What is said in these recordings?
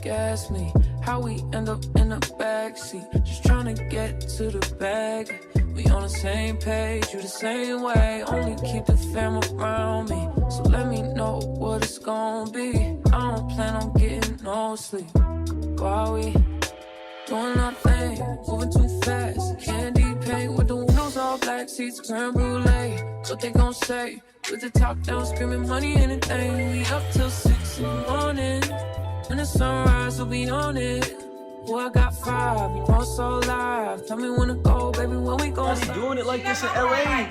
gas me. How we end up in the backseat, just trying to get to the bag. We on the same page, you the same way. Only keep the fam around me, so let me know what it's gonna be. I don't plan on getting no sleep while we doing our thing, moving too fast. Candy paint with the windows all black, seats creme brulee. What they gon' say? With the top down, screaming money, anything. We up till 6 in the morning. When the sunrise, we'll be on it. Boy, I got 5, you know it's so live. Tell me when to go, baby, when we gon' stop. Doing it like this in LA.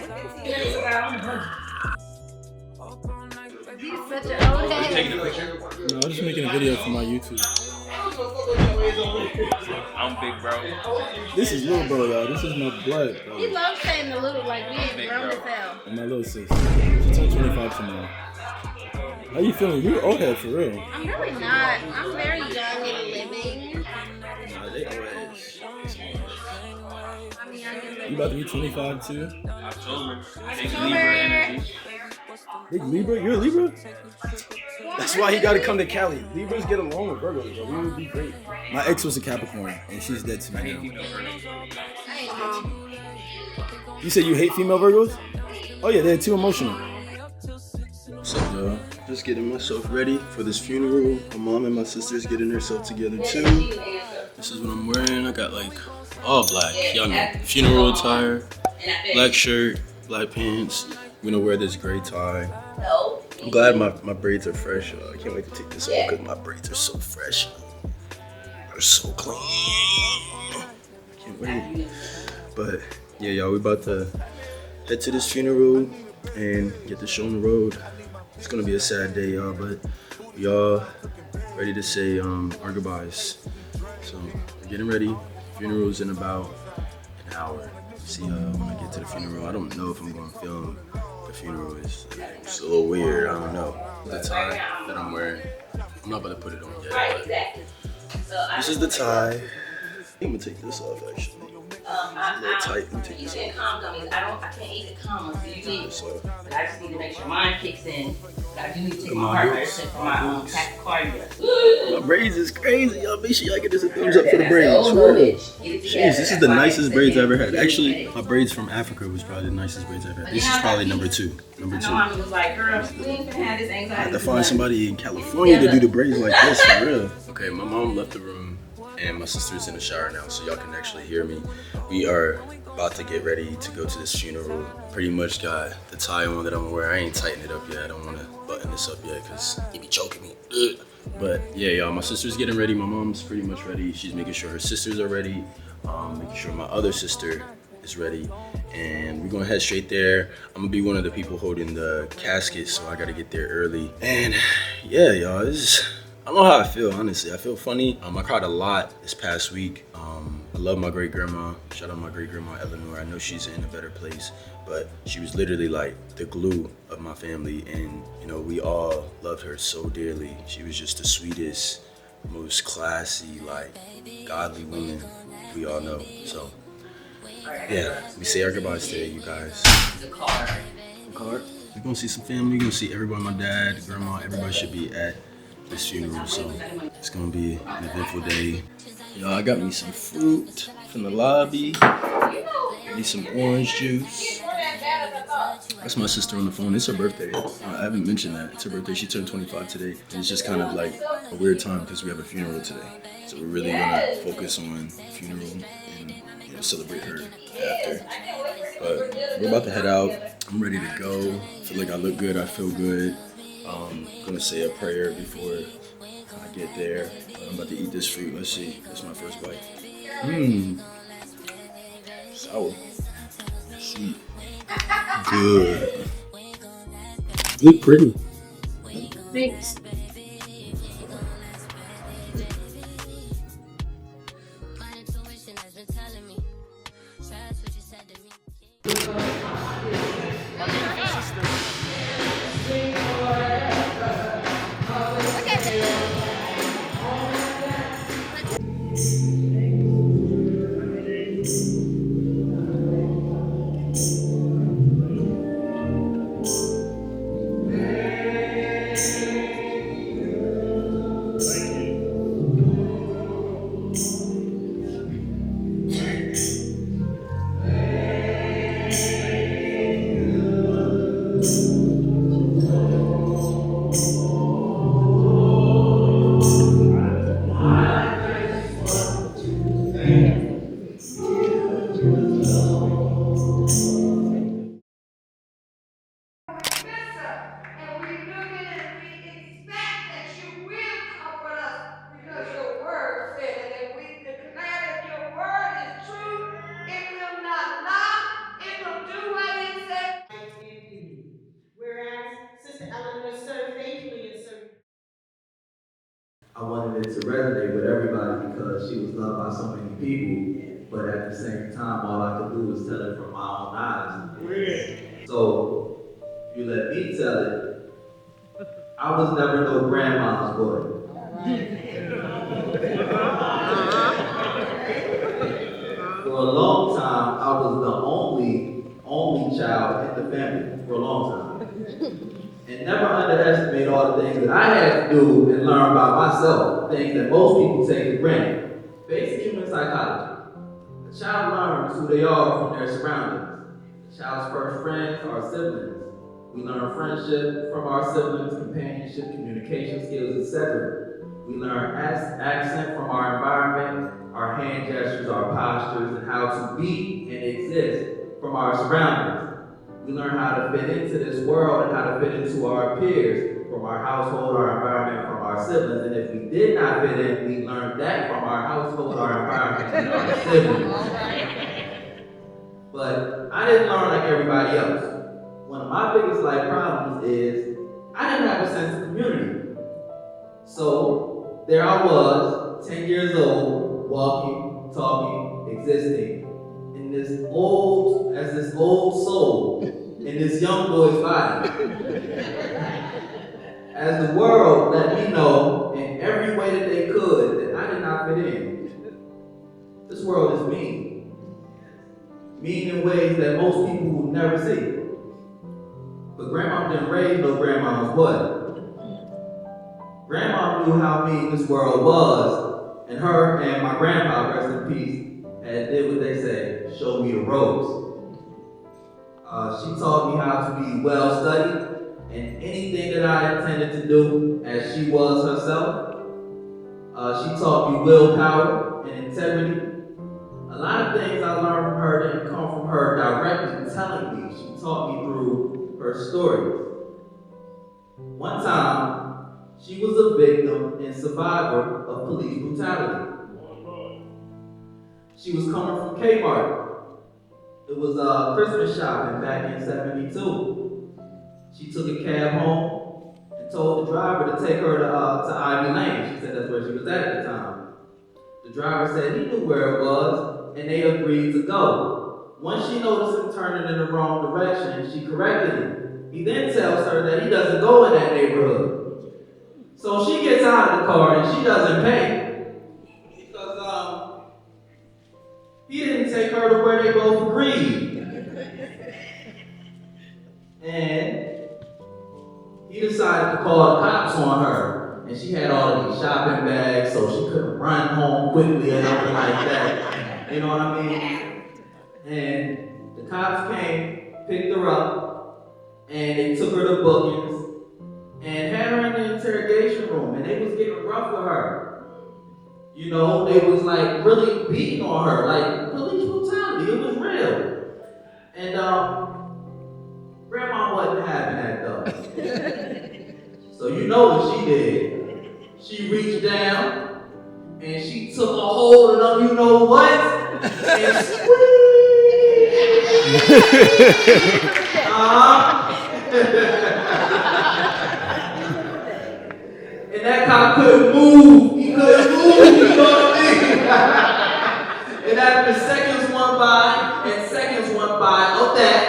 He's such an old head. No, I'm just making a video for my YouTube. I'm big bro. This is little bro, y'all. This is my blood, bro. He loves saying the little, like we ain't grown as hell. And my little sis. She turned 25 tomorrow. How you feeling? You're old head for real. I'm really not. I'm very young and living. Nah, they old heads. I'm young and living. You about to be 25 too? October. October. Big Libra? You're a Libra? That's why he gotta come to Cali. Libras get along with Virgos, bro. We would be great. My ex was a Capricorn, and she's dead to me now. You said you hate female Virgos? Oh yeah, they're too emotional. What's up, y'all? Just getting myself ready for this funeral. My mom and my sister's getting herself together too. This is what I'm wearing. I got like all black, y'all know. Funeral attire, black shirt, black pants. I'm gonna wear this gray tie. I'm glad my braids are fresh. I can't wait to take this off because my braids are so fresh. They're so clean. Can't wait. But yeah, y'all, we about to head to this funeral and get the show on the road. It's gonna be a sad day, y'all, but we all ready to say our goodbyes. So we're getting ready. Funeral's in about an hour. See when I get to the funeral. I don't know if I'm gonna film the funeral. It's a little weird. I don't know. The tie that I'm wearing, I'm not about to put it on yet. This is the tie. I'm gonna take this off actually. It's a little tight. Let me take this off. I can't eat the commas. But I just need to make sure mine kicks in. I do need to take my heart medicine for my tachycardia. My braids is crazy. Y'all make sure y'all get this a thumbs up for the braids. Jeez, this is the nicest braids I ever had. Actually, my braids from Africa was probably the nicest braids I ever had. This is probably number two. Number two. My mom was like, girl, we ain't gonna have this anxiety. I had to find somebody in California to do the braids like this, for real. Okay, my mom left the room and my sister's in the shower now, so y'all can actually hear me. We are about to get ready to go to this funeral. Pretty much got the tie on that I'm gonna wear. I ain't tightened it up yet. I don't wanna button this up yet because he be choking me. But yeah, y'all, my sister's getting ready. My mom's pretty much ready. She's making sure her sisters are ready, making sure my other sister is ready. And we're gonna head straight there. I'm gonna be one of the people holding the casket, so I gotta get there early. And yeah, y'all, I don't know how I feel, honestly. I feel funny. I cried a lot this past week. I love my great grandma. Shout out my great grandma Eleanor. I know she's in a better place, but she was literally like the glue of my family, and you know, we all loved her so dearly. She was just the sweetest, most classy, like godly woman we all know. So yeah, we say our goodbyes today, you guys. The card. We're gonna see some family. We're gonna see everybody. My dad, grandma, everybody should be at this funeral, so it's gonna be an eventful day. Y'all, I got me some fruit from the lobby. Need some orange juice. That's my sister on the phone. It's her birthday. I haven't mentioned that. It's her birthday. She turned 25 today. And it's just kind of like a weird time because we have a funeral today. So we're really gonna focus on the funeral and celebrate her after. But we're about to head out. I'm ready to go. I feel like I look good. I feel good. I'm gonna say a prayer before I get there. I'm about to eat this fruit. Let's see. That's my first bite. Sour. Sweet. Good. Look pretty. Thanks. wanted it to resonate with everybody because she was loved by so many people, but at the same time, all I could do was tell it from my own eyes. So, if you let me tell it, I was never no grandma's boy. For a long time, I was the only child in the family for a long time. And never underestimate all the things that I had to do and learn by myself, things that most people take for granted. Basic human psychology. A child learns who they are from their surroundings. The child's first friends are siblings. We learn friendship from our siblings, companionship, communication skills, etc. We learn accent from our environment, our hand gestures, our postures, and how to be and exist from our surroundings. We learn how to fit into this world and how to fit into our peers from our household, our environment, from our siblings. And if we did not fit in, we learned that from our household, our environment, and our siblings. But I didn't learn like everybody else. One of my biggest life problems is I didn't have a sense of community. So there I was, 10 years old, walking, talking, existing, this old soul in this young boy's body. As the world let me know in every way that they could that I did not fit in. This world is mean. Mean in ways that most people will never see. But grandma didn't raise no grandma's boy. Grandma knew how mean this world was, and her and my grandpa, rest in peace, and did what they say, show me the ropes. She taught me how to be well studied in anything that I intended to do as she was herself. She taught me willpower and integrity. A lot of things I learned from her didn't come from her directly telling me. She taught me through her stories. One time, she was a victim and survivor of police brutality. She was coming from Kmart. It was Christmas shopping back in '72. She took a cab home and told the driver to take her to Ivy Lane. She said that's where she was at the time. The driver said he knew where it was, and they agreed to go. Once she noticed him turning in the wrong direction, she corrected him. He then tells her that he doesn't go in that neighborhood. So she gets out of the car and she doesn't pay. He didn't take her to where they both agreed. And he decided to call the cops on her. And she had all of these shopping bags, so she couldn't run home quickly or nothing like that. You know what I mean? And the cops came, picked her up, and they took her to bookings and had her in the interrogation room. And they was getting rough with her. You know, they was like really beating on her, like police brutality. It was real. And grandma wasn't having that though. So you know what she did. She reached down and she took a hold of them, you know what? And squeezed. And that cop couldn't move. He couldn't move, you know what I mean? And after seconds went by, and seconds went by of that,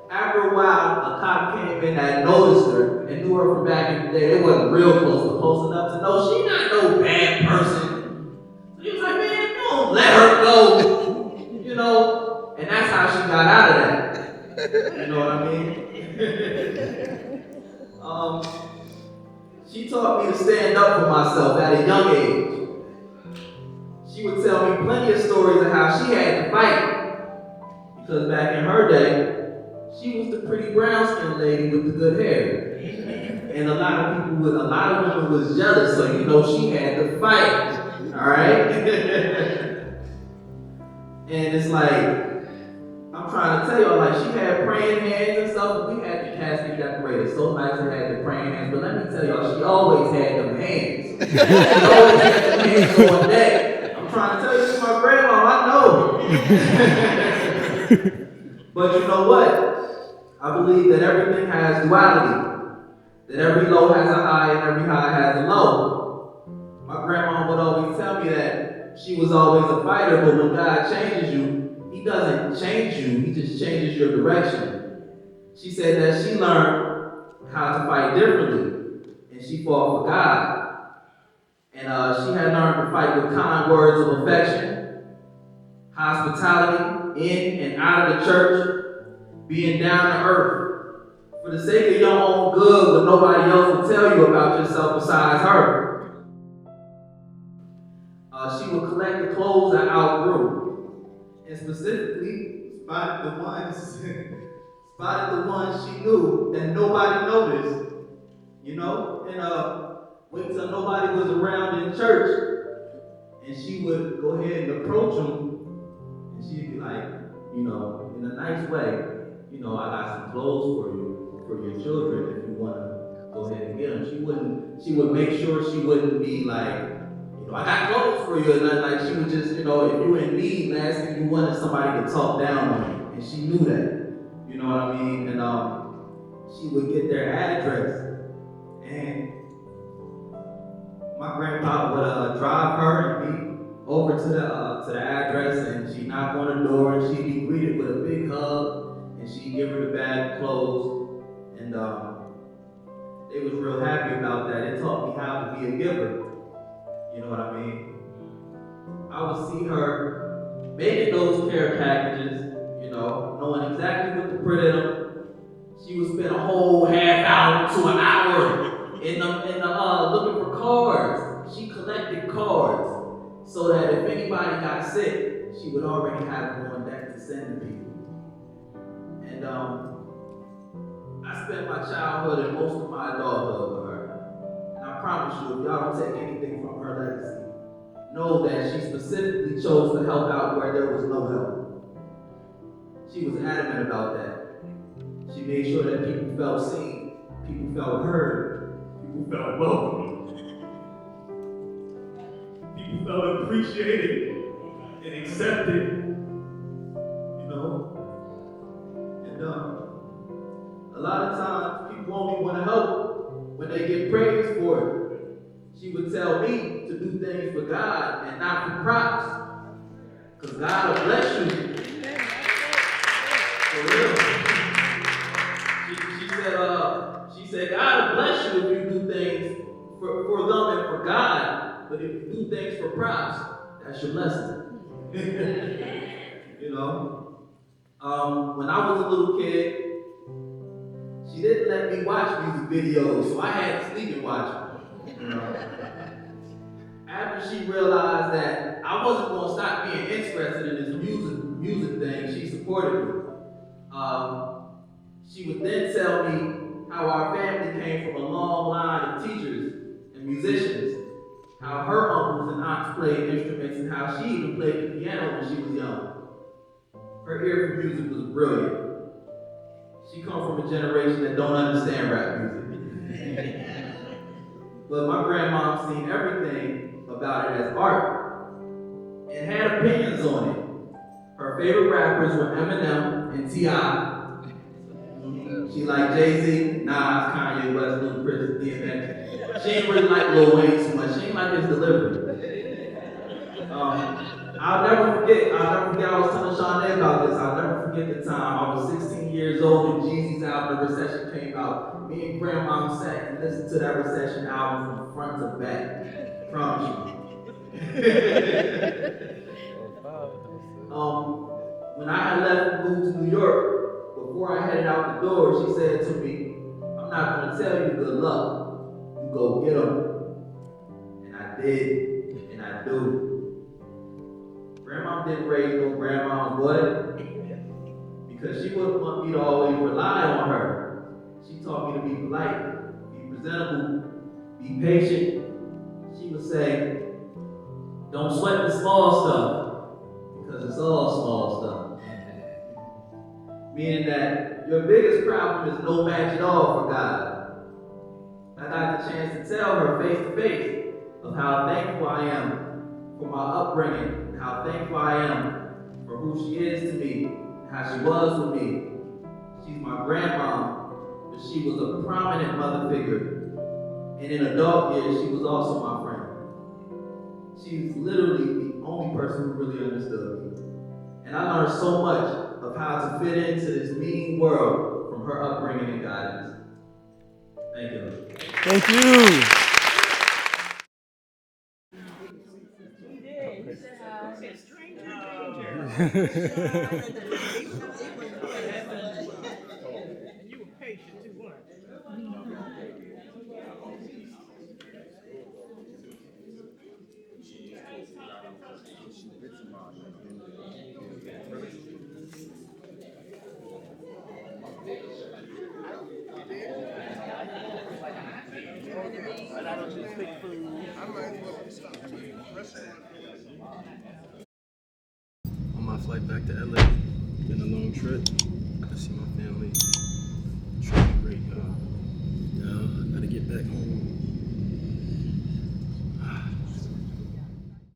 after a while, a cop came in that noticed her and knew her from back in the day. They wasn't real close, but close enough to know she not no bad person. So he was like, man, don't let her go. You know? And that's how she got out of that. You know what I mean? She taught me to stand up for myself at a young age. She would tell me plenty of stories of how she had to fight. Because back in her day, she was the pretty brown-skinned lady with the good hair. And a lot of women was jealous, so you know she had to fight. Alright? And it's like, I'm trying to tell y'all, like, she had praying hands and stuff, but we had the casket decorated so nice and had the praying hands. But let me tell y'all, she always had them hands. She always had them hands on deck. I'm trying to tell you, this is my grandma, I know. But you know what? I believe that everything has duality. That every low has a high and every high has a low. she was always a fighter, but when God changes you, he doesn't change you, he just changes your direction. She said that she learned how to fight differently, and she fought for God. And she had learned to fight with kind words of affection, hospitality in and out of the church, being down to earth, for the sake of your own good when nobody else will tell you about yourself besides her. She would collect the clothes that outgrew, and specifically spotted the ones she knew that nobody noticed, you know, and wait till nobody was around in church, and she would go ahead and approach them, and she'd be like, you know, in a nice way, you know, I got some clothes for you, for your children, if you want to go ahead and get them. She would make sure she wouldn't be like, I got clothes for you, and like she would just, you know, if you were in need, last thing you wanted somebody to talk down on you, and she knew that, you know what I mean? And she would get their address, and my grandpa would drive her and me over to the address, and she'd knock on the door, and she'd be greeted with a big hug, and she'd give her the bag of clothes, and they was real happy about that. It taught me how to be a giver. You know what I mean? I would see her making those care packages, you know, knowing exactly what to put in them. She would spend a whole half hour to an hour in the looking for cards. She collected cards so that if anybody got sick, she would already have them on deck to send to people. And I spent my childhood and most of my adulthood with her. I promise you, if y'all don't take anything from her legacy, know that she specifically chose to help out where there was no help. She was adamant about that. She made sure that people felt seen, people felt heard, people felt welcome, people felt appreciated and accepted, you know. And a lot of times people only want to help when they get praised for it. She would tell me to do things for God and not for props. Because God will bless you. For real. She said, God will bless you if you do things for them and for God. But if you do things for props, that's your blessing. You know? When I was a little kid, she didn't let me watch music videos, so I had to sneak and watch them. You know? After she realized that I wasn't going to stop being interested in this music thing, she supported me. She would then tell me how our family came from a long line of teachers and musicians, how her uncles and aunts played instruments, and how she even played the piano when she was young. Her ear for music was brilliant. She comes from a generation that don't understand rap music. But my grandma seen everything about it as art and had opinions on it. Her favorite rappers were Eminem and T.I. She liked Jay-Z, Nas, Kanye West, Ludacris, DMX. She ain't really like Lil Wayne too much. She ain't like his delivery. I'll never forget, I was telling Shanae about this. I'll never forget the time I was 16 years old and Jeezy's album, The Recession, came out. Me and Grandma sat and listened to that Recession album from front to back. Promise you. When I had left and moved to New York, before I headed out the door, she said to me, I'm not going to tell you good luck. You go get them. And I did, and I do. Grandma didn't raise no grandma's boy because she wouldn't want me to always rely on her. She taught me to be polite, be presentable, be patient. She would say, don't sweat the small stuff because it's all small stuff. Meaning that your biggest problem is no match at all for God. I got the chance to tell her face to face of how thankful I am for my upbringing, how thankful I am for who she is to me, how she was with me. She's my grandma, but she was a prominent mother figure. And in adult years, she was also my friend. She's literally the only person who really understood me. And I learned so much of how to fit into this mean world from her upbringing and guidance. Thank you. Thank you. On my flight back to LA, been a long trip. Got to see my family. Truly great, y'all. Now I gotta get back home.